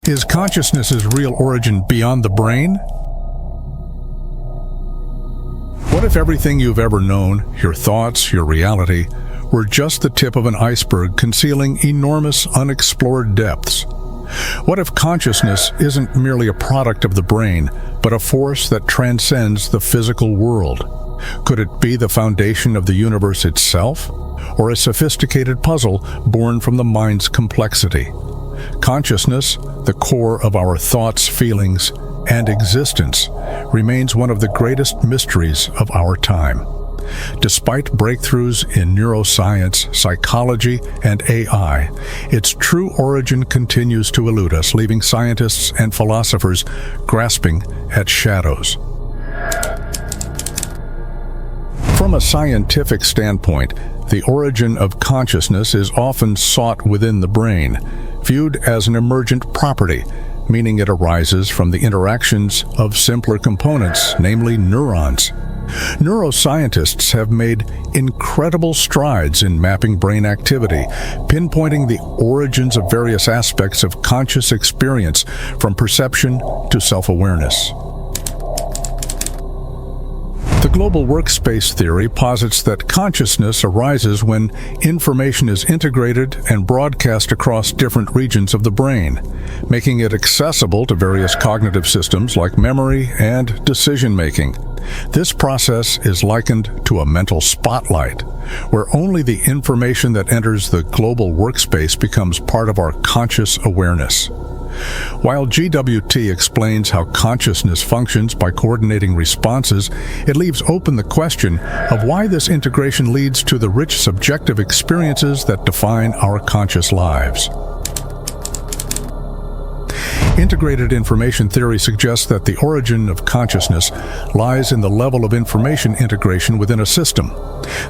Is consciousness's real origin beyond the brain? What if everything you've ever known, your thoughts, your reality, were just the tip of an iceberg concealing enormous unexplored depths? What if consciousness isn't merely a product of the brain, but a force that transcends the physical world? Could it be the foundation of the universe itself, or a sophisticated puzzle born from the mind's complexity? Consciousness, the core of our thoughts, feelings, and existence, remains one of the greatest mysteries of our time. Despite breakthroughs in neuroscience, psychology, and AI, its true origin continues to elude us, leaving scientists and philosophers grasping at shadows. From a scientific standpoint, the origin of consciousness is often sought within the brain, viewed as an emergent property, meaning it arises from the interactions of simpler components, namely neurons. Neuroscientists have made incredible strides in mapping brain activity, pinpointing the origins of various aspects of conscious experience, from perception to self-awareness. The global workspace theory posits that consciousness arises when information is integrated and broadcast across different regions of the brain, making it accessible to various cognitive systems like memory and decision-making. This process is likened to a mental spotlight, where only the information that enters the global workspace becomes part of our conscious awareness. While GWT explains how consciousness functions by coordinating responses, it leaves open the question of why this integration leads to the rich subjective experiences that define our conscious lives. Integrated information theory suggests that the origin of consciousness lies in the level of information integration within a system.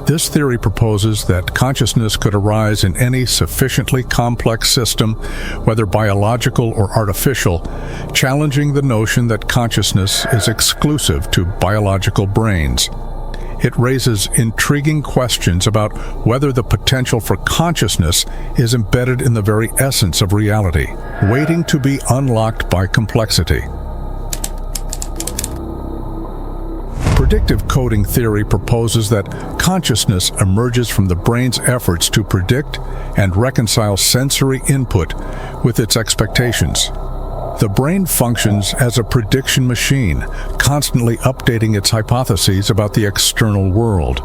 This theory proposes that consciousness could arise in any sufficiently complex system, whether biological or artificial, challenging the notion that consciousness is exclusive to biological brains. It raises intriguing questions about whether the potential for consciousness is embedded in the very essence of reality, waiting to be unlocked by complexity. Predictive coding theory proposes that consciousness emerges from the brain's efforts to predict and reconcile sensory input with its expectations. The brain functions as a prediction machine, constantly updating its hypotheses about the external world.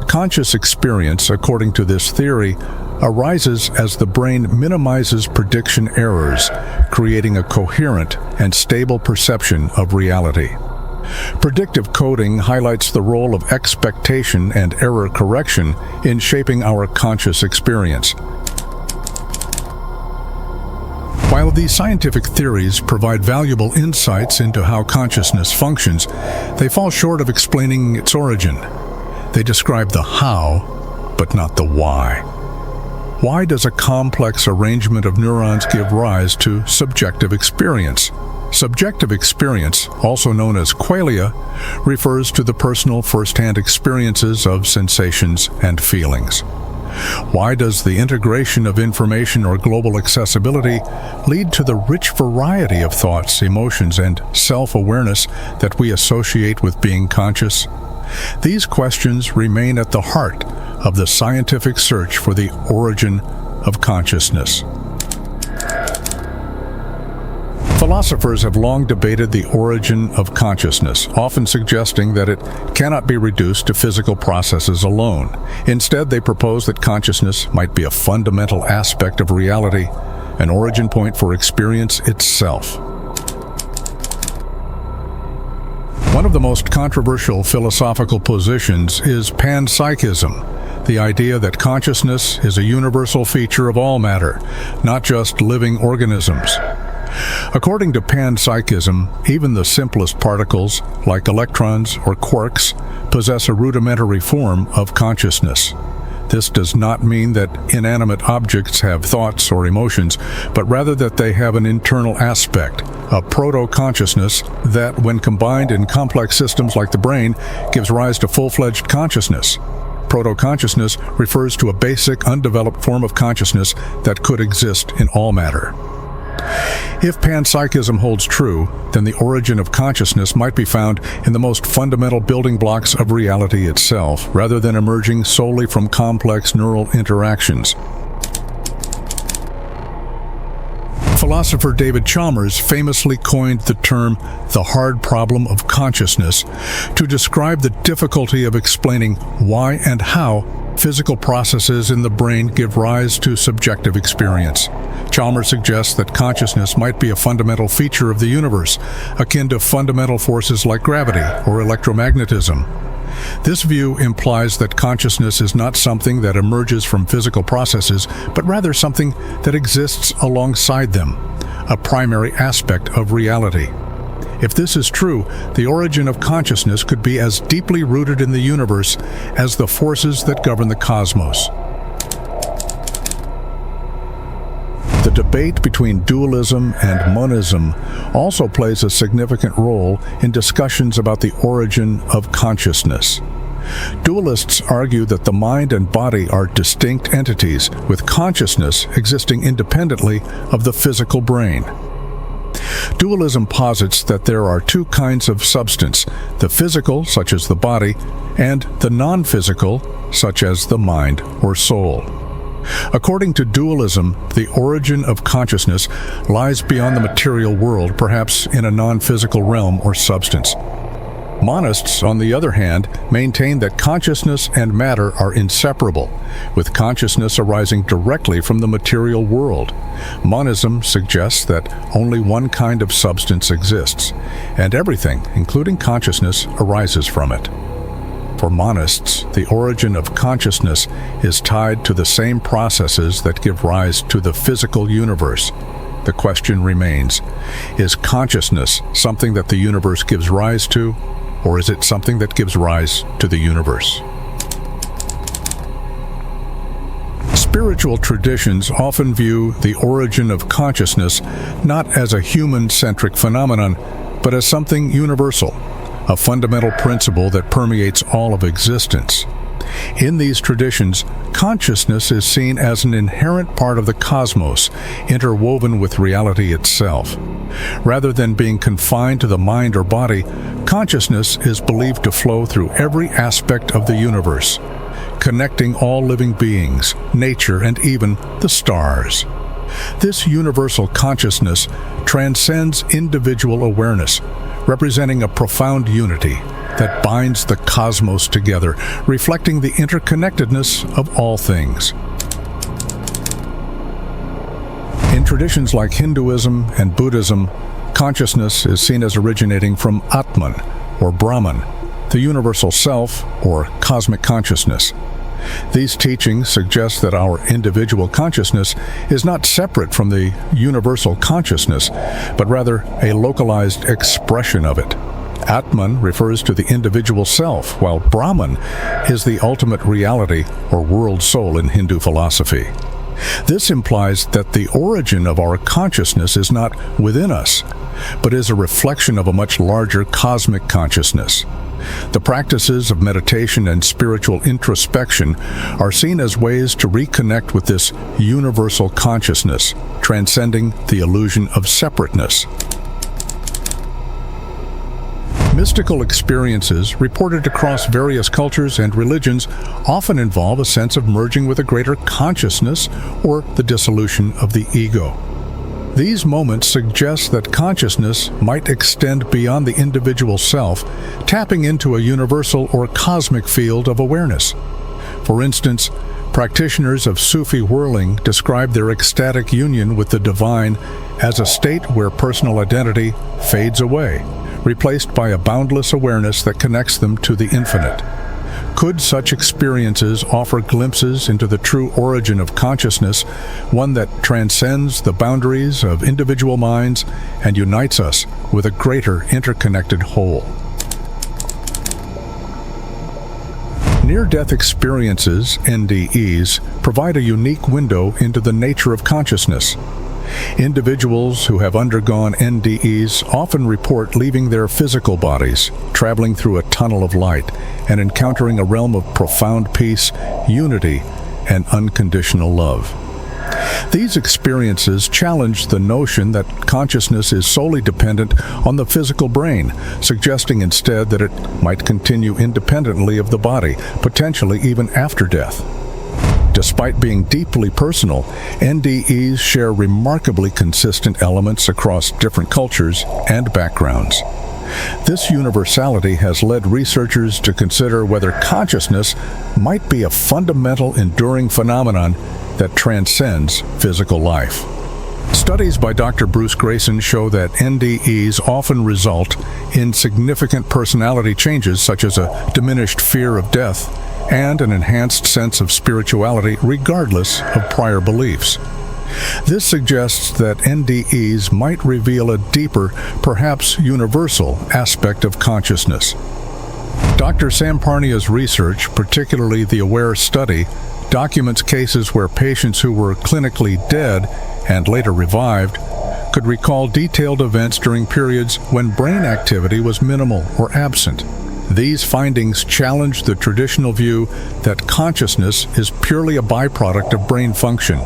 Conscious experience, according to this theory, arises as the brain minimizes prediction errors, creating a coherent and stable perception of reality. Predictive coding highlights the role of expectation and error correction in shaping our conscious experience. While these scientific theories provide valuable insights into how consciousness functions, they fall short of explaining its origin. They describe the how, but not the why. Why does a complex arrangement of neurons give rise to subjective experience? Subjective experience, also known as qualia, refers to the personal first-hand experiences of sensations and feelings. Why does the integration of information or global accessibility lead to the rich variety of thoughts, emotions, and self-awareness that we associate with being conscious? These questions remain at the heart of the scientific search for the origin of consciousness. Philosophers have long debated the origin of consciousness, often suggesting that it cannot be reduced to physical processes alone. Instead, they propose that consciousness might be a fundamental aspect of reality, an origin point for experience itself. One of the most controversial philosophical positions is panpsychism, the idea that consciousness is a universal feature of all matter, not just living organisms. According to panpsychism, even the simplest particles, like electrons or quarks, possess a rudimentary form of consciousness. This does not mean that inanimate objects have thoughts or emotions, but rather that they have an internal aspect, a proto-consciousness that, when combined in complex systems like the brain, gives rise to full-fledged consciousness. Proto-consciousness refers to a basic, undeveloped form of consciousness that could exist in all matter. If panpsychism holds true, then the origin of consciousness might be found in the most fundamental building blocks of reality itself, rather than emerging solely from complex neural interactions. Philosopher David Chalmers famously coined the term the hard problem of consciousness to describe the difficulty of explaining why and how physical processes in the brain give rise to subjective experience. Chalmers suggests that consciousness might be a fundamental feature of the universe, akin to fundamental forces like gravity or electromagnetism. This view implies that consciousness is not something that emerges from physical processes, but rather something that exists alongside them, a primary aspect of reality. If this is true, the origin of consciousness could be as deeply rooted in the universe as the forces that govern the cosmos. The debate between dualism and monism also plays a significant role in discussions about the origin of consciousness. Dualists argue that the mind and body are distinct entities, with consciousness existing independently of the physical brain. Dualism posits that there are two kinds of substance, the physical, such as the body, and the non-physical, such as the mind or soul. According to dualism, the origin of consciousness lies beyond the material world, perhaps in a non-physical realm or substance. Monists, on the other hand, maintain that consciousness and matter are inseparable, with consciousness arising directly from the material world. Monism suggests that only one kind of substance exists, and everything, including consciousness, arises from it. For monists, the origin of consciousness is tied to the same processes that give rise to the physical universe. The question remains, is consciousness something that the universe gives rise to, or is it something that gives rise to the universe? Spiritual traditions often view the origin of consciousness not as a human-centric phenomenon, but as something universal, a fundamental principle that permeates all of existence. In these traditions, consciousness is seen as an inherent part of the cosmos, interwoven with reality itself. Rather than being confined to the mind or body, consciousness is believed to flow through every aspect of the universe, connecting all living beings, nature, and even the stars. This universal consciousness transcends individual awareness, representing a profound unity that binds the cosmos together, reflecting the interconnectedness of all things. In traditions like Hinduism and Buddhism, consciousness is seen as originating from Atman, or Brahman, the universal self, or cosmic consciousness. These teachings suggest that our individual consciousness is not separate from the universal consciousness, but rather a localized expression of it. Atman refers to the individual self, while Brahman is the ultimate reality or world soul in Hindu philosophy. This implies that the origin of our consciousness is not within us, but is a reflection of a much larger cosmic consciousness. The practices of meditation and spiritual introspection are seen as ways to reconnect with this universal consciousness, transcending the illusion of separateness. Mystical experiences reported across various cultures and religions often involve a sense of merging with a greater consciousness or the dissolution of the ego. These moments suggest that consciousness might extend beyond the individual self, tapping into a universal or cosmic field of awareness. For instance, practitioners of Sufi whirling describe their ecstatic union with the divine as a state where personal identity fades away, replaced by a boundless awareness that connects them to the infinite. Could such experiences offer glimpses into the true origin of consciousness, one that transcends the boundaries of individual minds and unites us with a greater interconnected whole? Near-death experiences, NDEs, provide a unique window into the nature of consciousness. Individuals who have undergone NDEs often report leaving their physical bodies, traveling through a tunnel of light, and encountering a realm of profound peace, unity, and unconditional love. These experiences challenge the notion that consciousness is solely dependent on the physical brain, suggesting instead that it might continue independently of the body, potentially even after death. Despite being deeply personal, NDEs share remarkably consistent elements across different cultures and backgrounds. This universality has led researchers to consider whether consciousness might be a fundamental, enduring phenomenon that transcends physical life. Studies by Dr. Bruce Grayson show that NDEs often result in significant personality changes, such as a diminished fear of death and an enhanced sense of spirituality regardless of prior beliefs. This suggests that NDEs might reveal a deeper, perhaps universal, aspect of consciousness. Dr. Samparnia's research, particularly the AWARE study, documents cases where patients who were clinically dead and later revived could recall detailed events during periods when brain activity was minimal or absent. These findings challenge the traditional view that consciousness is purely a byproduct of brain function.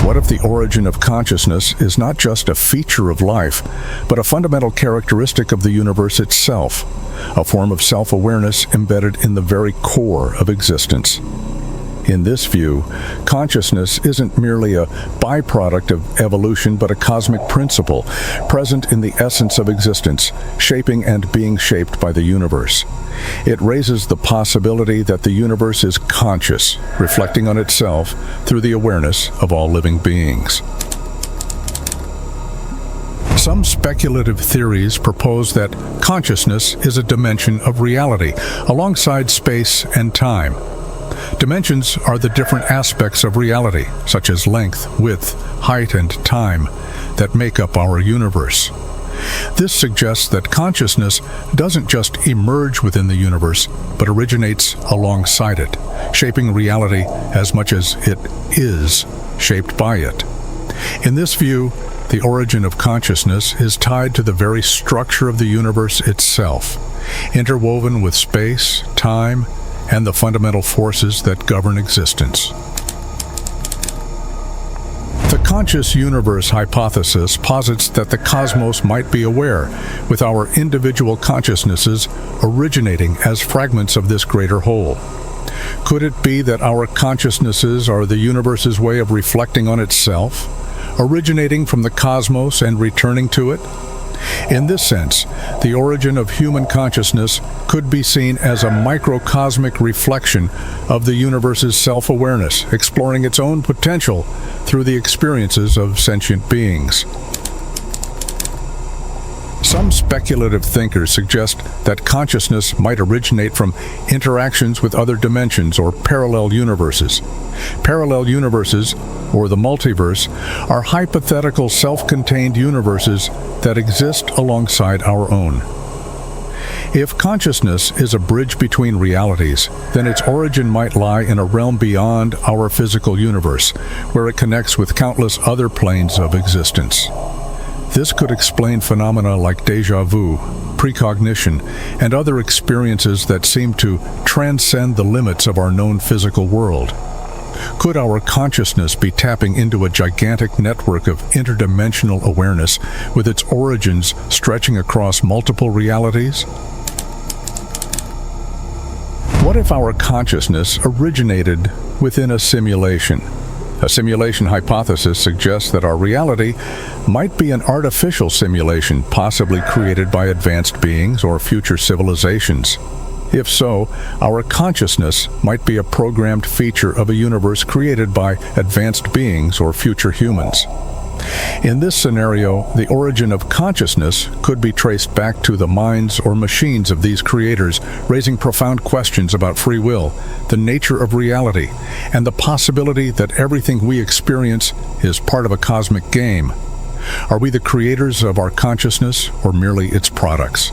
What if the origin of consciousness is not just a feature of life, but a fundamental characteristic of the universe itself, a form of self-awareness embedded in the very core of existence? In this view, consciousness isn't merely a byproduct of evolution, but a cosmic principle present in the essence of existence, shaping and being shaped by the universe. It raises the possibility that the universe is conscious, reflecting on itself through the awareness of all living beings. Some speculative theories propose that consciousness is a dimension of reality, alongside space and time. Dimensions are the different aspects of reality, such as length, width, height, and time, that make up our universe. This suggests that consciousness doesn't just emerge within the universe, but originates alongside it, shaping reality as much as it is shaped by it. In this view, the origin of consciousness is tied to the very structure of the universe itself, interwoven with space, time, and the fundamental forces that govern existence. The conscious universe hypothesis posits that the cosmos might be aware, with our individual consciousnesses originating as fragments of this greater whole. Could it be that our consciousnesses are the universe's way of reflecting on itself, originating from the cosmos and returning to it? In this sense, the origin of human consciousness could be seen as a microcosmic reflection of the universe's self-awareness, exploring its own potential through the experiences of sentient beings. Some speculative thinkers suggest that consciousness might originate from interactions with other dimensions or parallel universes. Parallel universes, or the multiverse, are hypothetical self-contained universes that exist alongside our own. If consciousness is a bridge between realities, then its origin might lie in a realm beyond our physical universe, where it connects with countless other planes of existence. This could explain phenomena like déjà vu, precognition, and other experiences that seem to transcend the limits of our known physical world. Could our consciousness be tapping into a gigantic network of interdimensional awareness, with its origins stretching across multiple realities? What if our consciousness originated within a simulation? A simulation hypothesis suggests that our reality might be an artificial simulation, possibly created by advanced beings or future civilizations. If so, our consciousness might be a programmed feature of a universe created by advanced beings or future humans. In this scenario, the origin of consciousness could be traced back to the minds or machines of these creators, raising profound questions about free will, the nature of reality, and the possibility that everything we experience is part of a cosmic game. Are we the creators of our consciousness, or merely its products?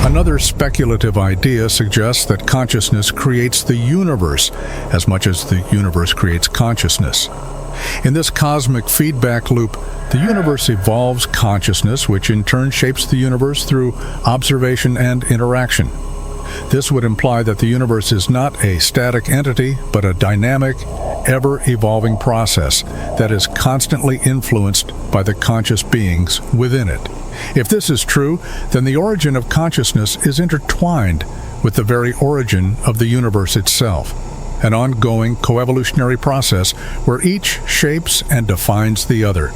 Another speculative idea suggests that consciousness creates the universe as much as the universe creates consciousness. In this cosmic feedback loop, the universe evolves consciousness, which in turn shapes the universe through observation and interaction. This would imply that the universe is not a static entity, but a dynamic, ever-evolving process that is constantly influenced by the conscious beings within it. If this is true, then the origin of consciousness is intertwined with the very origin of the universe itself, an ongoing coevolutionary process where each shapes and defines the other.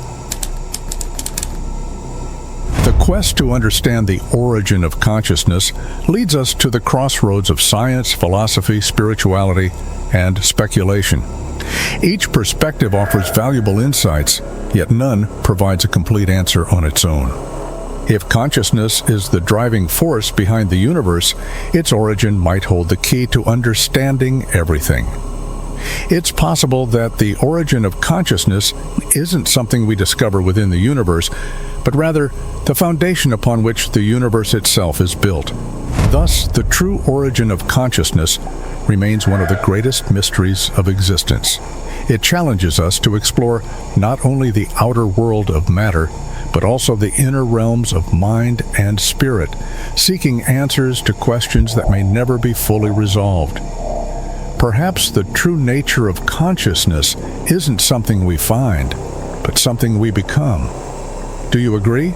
The quest to understand the origin of consciousness leads us to the crossroads of science, philosophy, spirituality, and speculation. Each perspective offers valuable insights, yet none provides a complete answer on its own. If consciousness is the driving force behind the universe, its origin might hold the key to understanding everything. It's possible that the origin of consciousness isn't something we discover within the universe, but rather the foundation upon which the universe itself is built. Thus, the true origin of consciousness remains one of the greatest mysteries of existence. It challenges us to explore not only the outer world of matter, but also the inner realms of mind and spirit, seeking answers to questions that may never be fully resolved. Perhaps the true nature of consciousness isn't something we find, but something we become. Do you agree?